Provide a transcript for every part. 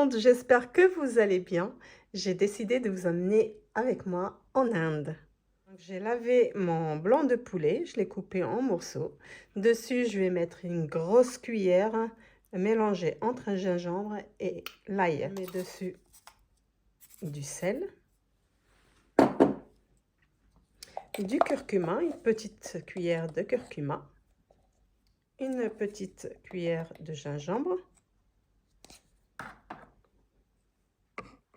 monde, j'espère que vous allez bien. J'ai décidé de vous emmener avec moi en Inde. J'ai lavé mon blanc de poulet, je l'ai coupé en morceaux. Dessus, je vais mettre une grosse cuillère mélangée entre un gingembre et l'ail. Je mets dessus du sel, du curcuma, une petite cuillère de curcuma, une petite cuillère de gingembre,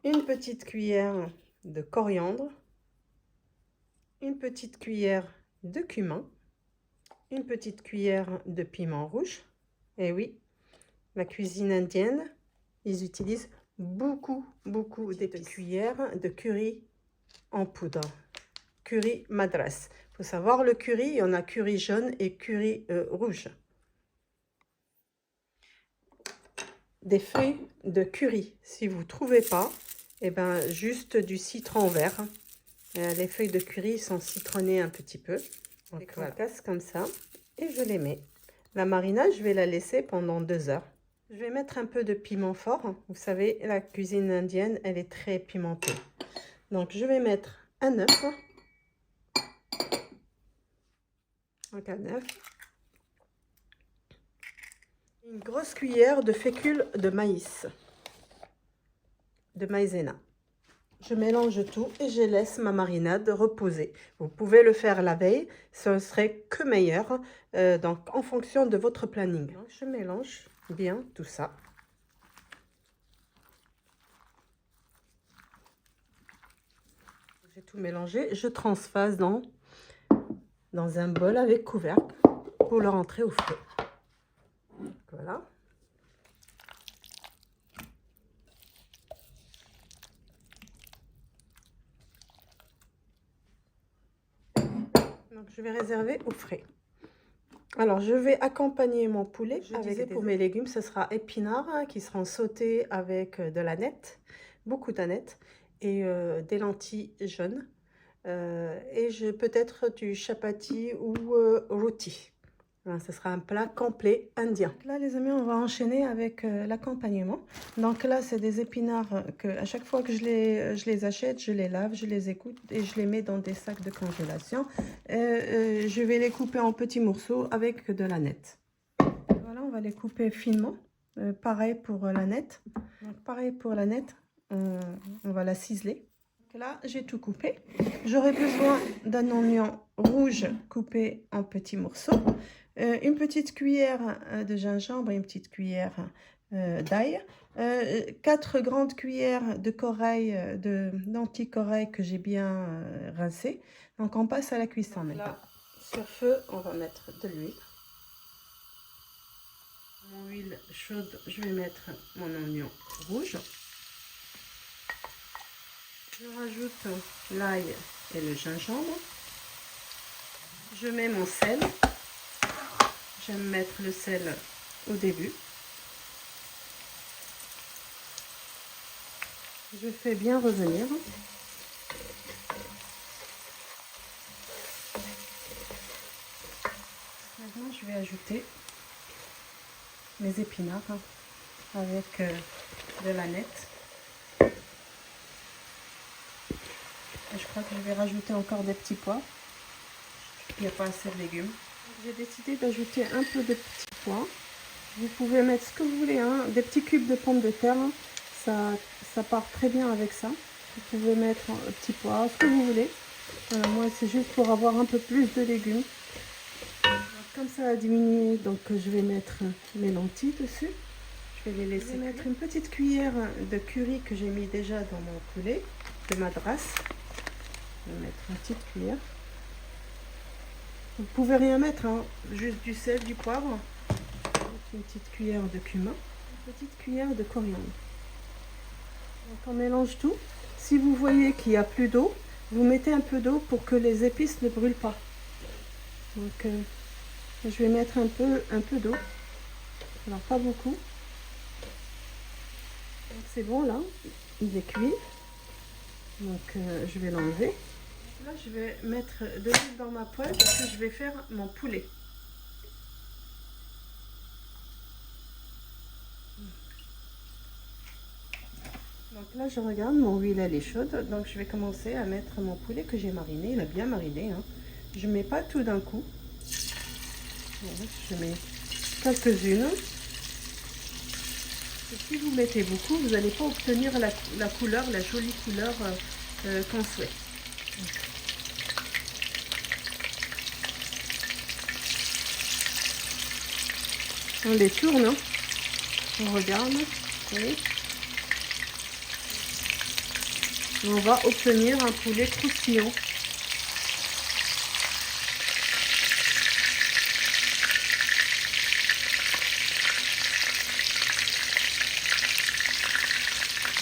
une petite cuillère de coriandre, une petite cuillère de cumin, une petite cuillère de piment rouge. Et oui, la cuisine indienne, ils utilisent beaucoup d'épices. Cuillère de curry en poudre, curry madras. Il faut savoir, le curry, il y en a curry jaune et curry rouge. Des feuilles de curry, si vous ne trouvez pas, et ben juste du citron vert. Les feuilles de curry sont citronnées un petit peu. Donc je la casse comme ça et je les mets. La marinade, je vais la laisser pendant 2 heures. Je vais mettre un peu de piment fort. Vous savez, la cuisine indienne, elle est très pimentée. Donc je vais mettre un œuf. Donc un œuf. Une grosse cuillère de fécule de maïs. De maïzena. Je mélange tout et je laisse ma marinade reposer. Vous pouvez le faire la veille, ce serait que meilleur, donc en fonction de votre planning. Donc, je mélange bien tout ça. J'ai tout mélangé, je transvase dans un bol avec couvercle pour le rentrer au feu. Voilà. Donc je vais réserver au frais. Alors je vais accompagner mon poulet pour mes légumes, ce sera épinards qui seront sautés avec de l'aneth, beaucoup d'aneth et des lentilles jaunes et peut-être du chapati ou roti. Voilà, ce sera un plat complet indien. Donc là les amis, on va enchaîner avec l'accompagnement. Donc là c'est des épinards que à chaque fois que je les achète, je les lave, je les écoute et je les mets dans des sacs de congélation. Je vais les couper en petits morceaux avec de l'aneth. Voilà, on va les couper finement. Pareil pour l'aneth. Donc pareil pour l'aneth, on va la ciseler. Donc là j'ai tout coupé. J'aurai besoin d'un oignon rouge coupé en petits morceaux. Une petite cuillère de gingembre et une petite cuillère d'ail, 4 grandes cuillères de corail, d'anti-corail que j'ai bien rincé. Donc on passe à la cuisson maintenant. Là, sur feu, on va mettre de l'huile. Mon huile chaude, je vais mettre mon oignon rouge. Je rajoute l'ail et le gingembre. Je mets mon sel. J'aime mettre le sel au début. Je fais bien revenir. Maintenant, je vais ajouter mes épinards avec de l'aneth. Je crois que je vais rajouter encore des petits pois. Il n'y a pas assez de légumes. J'ai décidé d'ajouter un peu de petits pois. Vous pouvez mettre ce que vous voulez, hein, des petits cubes de pommes de terre. Ça part très bien avec ça. Vous pouvez mettre petits pois, ce que vous voulez. Voilà, moi, c'est juste pour avoir un peu plus de légumes. Comme ça a diminué, donc je vais mettre mes lentilles dessus. Je vais les laisser. Je vais mettre une petite cuillère de curry que j'ai mis déjà dans mon poulet de madras. Je vais mettre une petite cuillère. Vous pouvez rien mettre, hein, juste du sel, du poivre. Une petite cuillère de cumin, une petite cuillère de coriandre. Donc on mélange tout. Si vous voyez qu'il n'y a plus d'eau, vous mettez un peu d'eau pour que les épices ne brûlent pas. Donc je vais mettre un peu d'eau. Alors pas beaucoup. Donc c'est bon là, il est cuit. Donc je vais l'enlever. Là je vais mettre de l'huile dans ma poêle parce que je vais faire mon poulet. Là, je regarde, mon huile elle est chaude, donc je vais commencer à mettre mon poulet que j'ai mariné. Il a bien mariné, hein. Je ne mets pas tout d'un coup. Voilà, je mets quelques-unes. Si vous mettez beaucoup, vous n'allez pas obtenir la couleur, la jolie couleur qu'on souhaite. On les tourne, hein. On regarde. Oui. On va obtenir un poulet croustillant.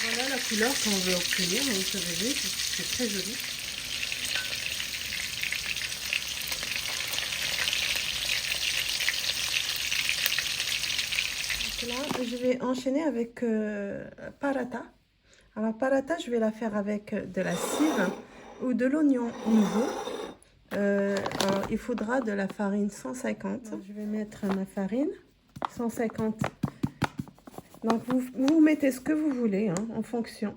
Voilà la couleur qu'on veut obtenir, vous savez, c'est très joli. Donc là, je vais enchaîner avec paratha. Alors paratha, je vais la faire avec de la cive ou de l'oignon nouveau. Alors, il faudra de la farine 150. Donc, je vais mettre ma farine 150. Donc vous mettez ce que vous voulez, hein, en fonction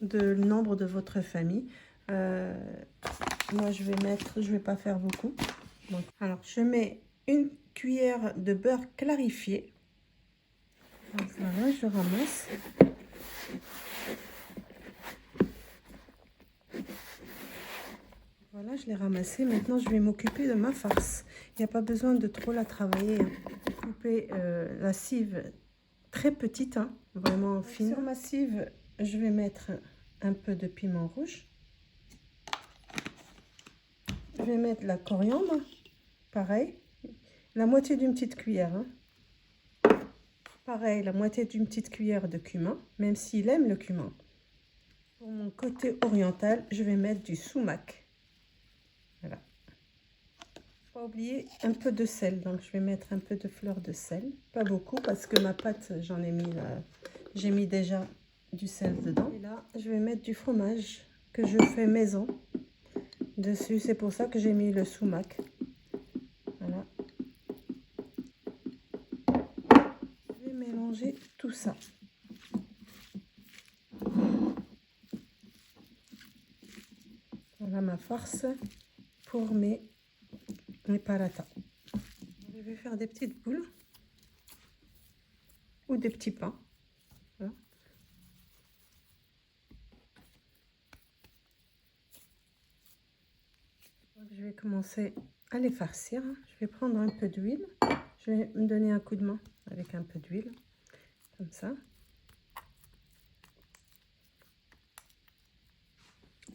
du nombre de votre famille. Moi je vais pas faire beaucoup. Donc, alors je mets une cuillère de beurre clarifié. Donc, voilà, je ramasse. Voilà, je l'ai ramassé. Maintenant, je vais m'occuper de ma farce. Il n'y a pas besoin de trop la travailler, hein. Couper la cive très petite, hein, vraiment fine. Sur ma cive, je vais mettre un peu de piment rouge. Je vais mettre la coriandre, pareil, la moitié d'une petite cuillère, hein. Pareil, la moitié d'une petite cuillère de cumin, même s'il aime le cumin. Pour mon côté oriental, je vais mettre du sumac. Voilà. Pas oublier un peu de sel, donc je vais mettre un peu de fleur de sel, pas beaucoup parce que ma pâte, j'en ai mis j'ai mis déjà du sel dedans. Et là, je vais mettre du fromage que je fais maison dessus, c'est pour ça que j'ai mis le sumac. Voilà. Je vais mélanger tout ça. Voilà ma farce pour mes parathas. Je vais faire des petites boules ou des petits pains. Voilà. Donc, je vais commencer à les farcir. Je vais prendre un peu d'huile. Je vais me donner un coup de main avec un peu d'huile, comme ça.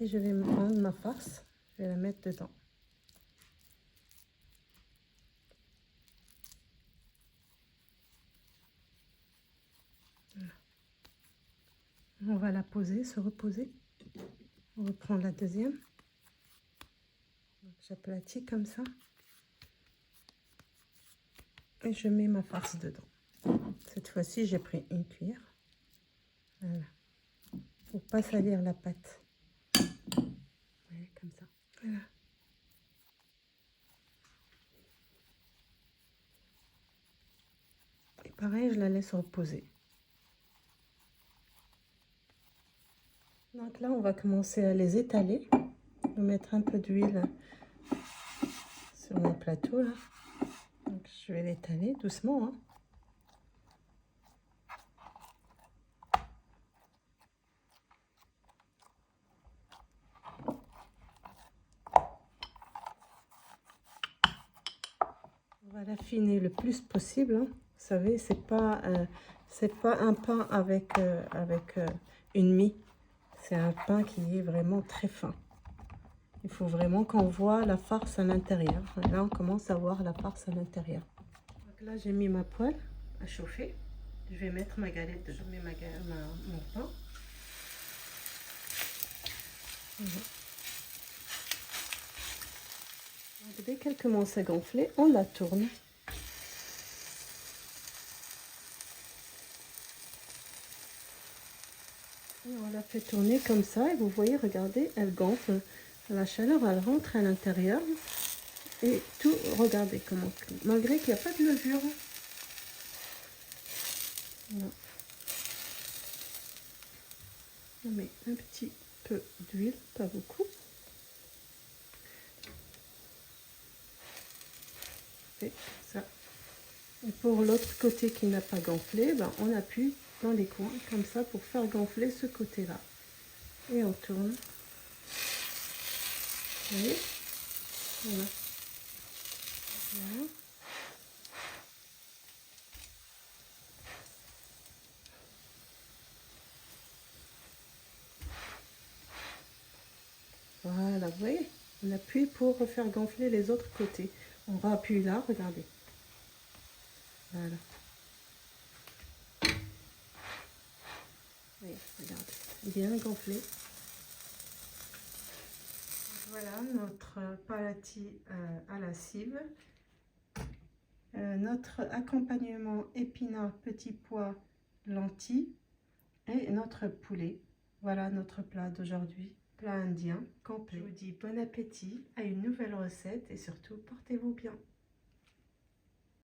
Et je vais me prendre ma farce. Je vais la mettre dedans. Voilà. On va la poser, se reposer. On reprend la deuxième. J'aplatis comme ça. Et je mets ma farce dedans. Cette fois-ci, j'ai pris une cuillère. Voilà. Pour pas salir la pâte. Ouais, comme ça. Voilà. Et pareil, je la laisse reposer. Donc là, on va commencer à les étaler. Je vais mettre un peu d'huile sur mon plateau là. Donc, je vais l'étaler doucement, hein. On va l'affiner le plus possible, hein. Vous savez, c'est pas un pain avec une mie. C'est un pain qui est vraiment très fin. Il faut vraiment qu'on voit la farce à l'intérieur. Là, on commence à voir la farce à l'intérieur. Donc là, j'ai mis ma poêle à chauffer. Je vais mettre ma galette dedans. Je mets mon pain. Voilà. Donc, dès qu'elle commence à gonfler, on la tourne. Et on la fait tourner comme ça. Et vous voyez, regardez, elle gonfle. La chaleur, elle rentre à l'intérieur. Et tout, regardez comment, malgré qu'il n'y a pas de levure. Voilà. On met un petit peu d'huile, pas beaucoup. Et ça. Et pour l'autre côté qui n'a pas gonflé, ben, on appuie dans les coins comme ça pour faire gonfler ce côté-là. Et on tourne. Vous voyez? Voilà. Voilà. Voilà, vous voyez, on appuie pour refaire gonfler les autres côtés. On rappuie là, regardez. Voilà. Oui, regardez, bien gonflé. Voilà notre palati à la cive. Notre accompagnement épinards, petits pois, lentilles et notre poulet. Voilà notre plat d'aujourd'hui, plat indien complet. Je vous dis bon appétit à une nouvelle recette et surtout portez-vous bien.